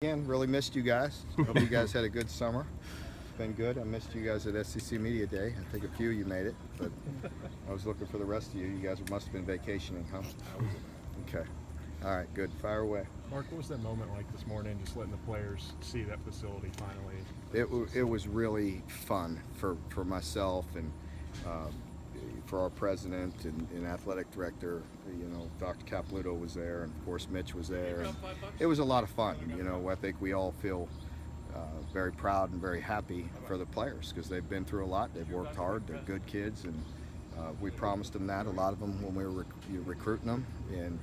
Again, really missed you guys. Hope you guys had a good summer. It's been good. I missed you guys at SEC Media Day. I think a few of you made it, but I was looking for the rest of you. You guys must have been vacationing, huh? Okay. All right, good. Fire away. Mark, what was that moment like this morning, just letting the players see that facility finally? It was really fun for myself and for our president and athletic director. Dr. Capluto was there, and of course Mitch was there. And it was a lot of fun. I think we all feel very proud and very happy for the players because they've been through a lot. They've worked hard. They're good kids, and we promised them that, a lot of them, when we were recruiting them, and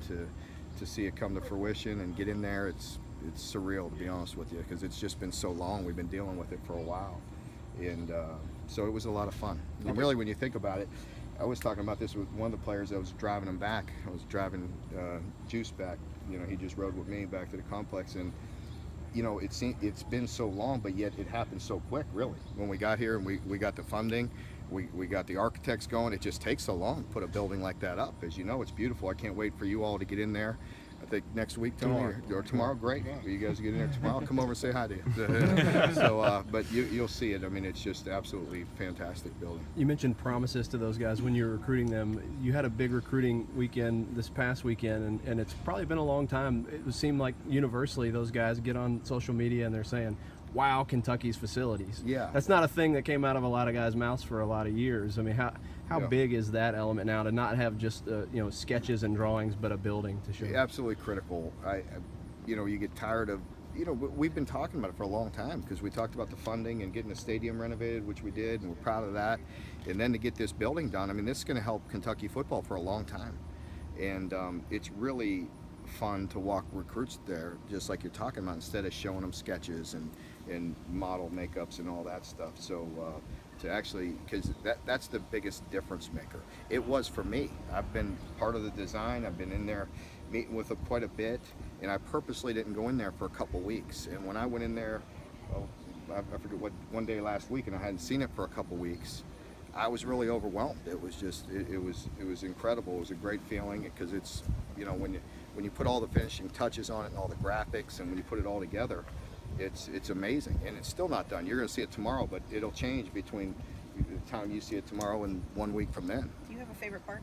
to see it come to fruition and get in there, it's surreal, to be honest with you, because it's just been so long. We've been dealing with it for a while, and so it was a lot of fun. And really, when you think about it, I was talking about this with one of the players that was driving him back. I was driving Juice back. He just rode with me back to the complex, and it's been so long, but yet it happened so quick, really. When we got here and we got the funding, we got the architects going. It just takes so long to put a building like that up. As you know, it's beautiful. I can't wait for you all to get in there. I think next week, Tony, or tomorrow. Great. You guys get in there tomorrow. Come over and say hi to you. So, but you'll see it. I mean, it's just absolutely fantastic building. You mentioned promises to those guys when you were recruiting them. You had a big recruiting weekend this past weekend, and it's probably been a long time. It seemed like universally those guys get on social media and they're saying, wow, Kentucky's facilities. Yeah. That's not a thing that came out of a lot of guys' mouths for a lot of years. I mean, how big is that element now to not have just sketches and drawings, but a building to show? Absolutely critical. You get tired of, we've been talking about it for a long time because we talked about the funding and getting the stadium renovated, which we did, and we're proud of that. And then to get this building done, I mean, this is going to help Kentucky football for a long time. And it's really fun to walk recruits there, just like you're talking about, instead of showing them sketches and model makeups and all that stuff. So to actually, because that's the biggest difference maker. It was for me. I've been part of the design. I've been in there meeting with them quite a bit, and I purposely didn't go in there for a couple weeks. And when I went in there, I forget what, one day last week, and I hadn't seen it for a couple weeks, I was really overwhelmed. It was just, it was incredible. It was a great feeling because it's, when you put all the finishing touches on it and all the graphics, and when you put it all together, it's amazing. And it's still not done. You're going to see it tomorrow, but it'll change between the time you see it tomorrow and 1 week from then. Do you have a favorite part?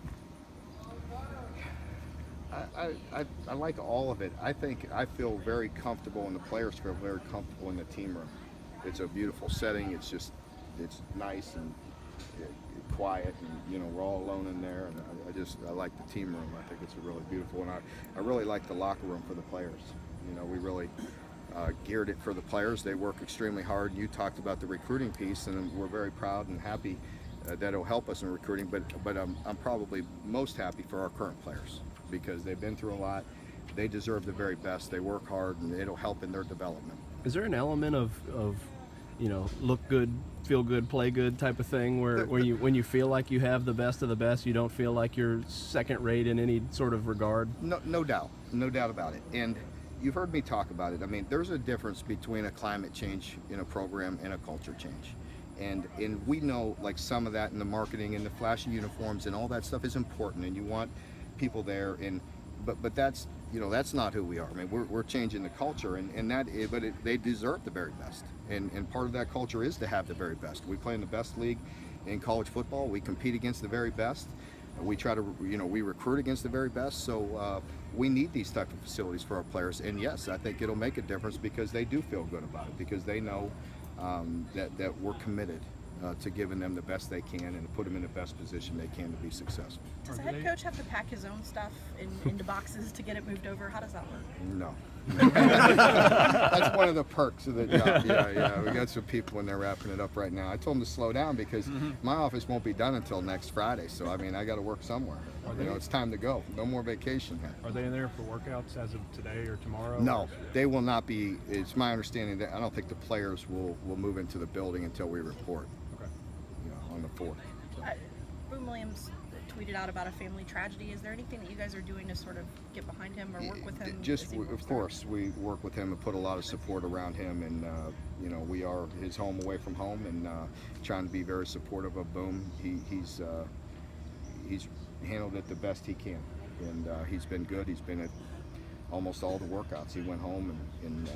I like all of it. I feel very comfortable, and the players feel very comfortable in the team room. It's a beautiful setting. It's nice and quiet, and we're all alone in there, and I like the team room. I think it's a really beautiful, and I really like the locker room for the players. We really geared it for the players. They work extremely hard. You talked about the recruiting piece, and we're very proud and happy that it'll help us in recruiting, but I'm probably most happy for our current players because they've been through a lot. They deserve the very best. They work hard, and it'll help in their development. Is there an element of look good, feel good, play good type of thing where when you feel like you have the best of the best, you don't feel like you're second rate in any sort of regard? No doubt about it. And you've heard me talk about it. I mean, there's a difference between a climate change in a program and a culture change. And we know, like, some of that in the marketing and the flashy uniforms and all that stuff is important, and you want people there, but that's that's not who we are. I mean, we're changing the culture, they deserve the very best, and part of that culture is to have the very best. We play in the best league in college football. We compete against the very best. We try to we recruit against the very best. So we need these type of facilities for our players, and yes, I think it'll make a difference because they do feel good about it, because they know that we're committed to giving them the best they can and to put them in the best position they can to be successful. Does the head coach have to pack his own stuff into boxes to get it moved over? How does that work? No. That's one of the perks of the job. Yeah. We got some people in there wrapping it up right now. I told them to slow down because my office won't be done until next Friday. So, I mean, I got to work somewhere. It's time to go. No more vacation here. Are they in there for workouts as of today or tomorrow? No, they will not be. It's my understanding that I don't think the players will move into the building until we report. Okay. On the 4th. So. Boone Williams tweeted out about a family tragedy. Is there anything that you guys are doing to sort of get behind him or work with him? Of course, we work with him and put a lot of support around him, and we are his home away from home, and trying to be very supportive of Boone. He's handled it the best he can, and he's been good. He's been at almost all the workouts. He went home and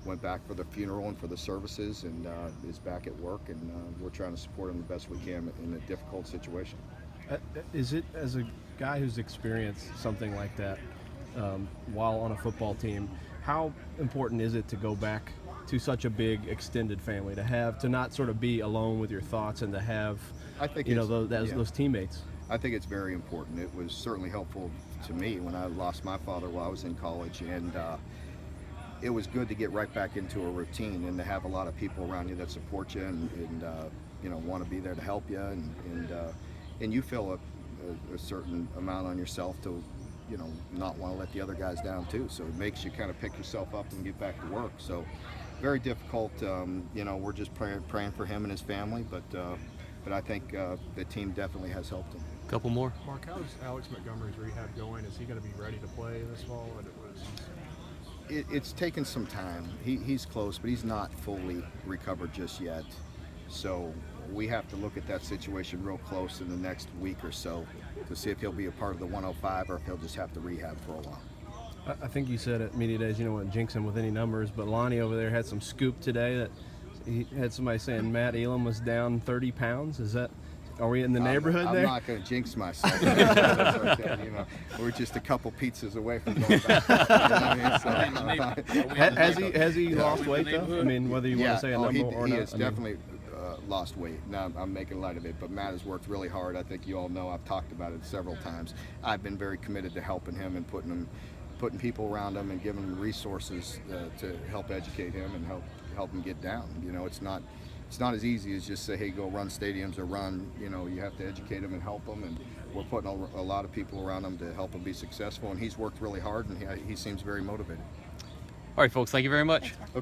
went back for the funeral and for the services, and is back at work, and we're trying to support him the best we can in a difficult situation. Is it, as a guy who's experienced something like that while on a football team, how important is it to go back to such a big extended family, to not sort of be alone with your thoughts, and to have, I think those teammates? I think it's very important. It was certainly helpful to me when I lost my father while I was in college, and it was good to get right back into a routine and to have a lot of people around you that support you and want to be there to help you, and you feel a certain amount on yourself to not want to let the other guys down too. So it makes you kind of pick yourself up and get back to work. So very difficult. We're just praying for him and his family, but I think the team definitely has helped him. Couple more. Mark, how's Alex Montgomery's rehab going? Is he going to be ready to play this fall? It's taken some time. He's close, but he's not fully recovered just yet. So we have to look at that situation real close in the next week or so to see if he'll be a part of the 105 or if he'll just have to rehab for a while. I think you said at media days, you don't want to jinx him with any numbers, but Lonnie over there had some scoop today that he had somebody saying Matt Elam was down 30 pounds. Are we in the neighborhood there? I'm not going to jinx myself. That's okay. We're just a couple pizzas away from going back. Has he lost weight though? I mean, whether you want to say a number or he not. has definitely lost weight. Now I'm making light of it, but Matt has worked really hard. I think you all know I've talked about it several times. I've been very committed to helping him and putting people around him and giving him resources to help educate him and help him get down. It's not as easy as just say, hey, go run stadiums or run. You have to educate him and help him, and we're putting a lot of people around him to help him be successful. And he's worked really hard, and he seems very motivated. All right, folks, thank you very much.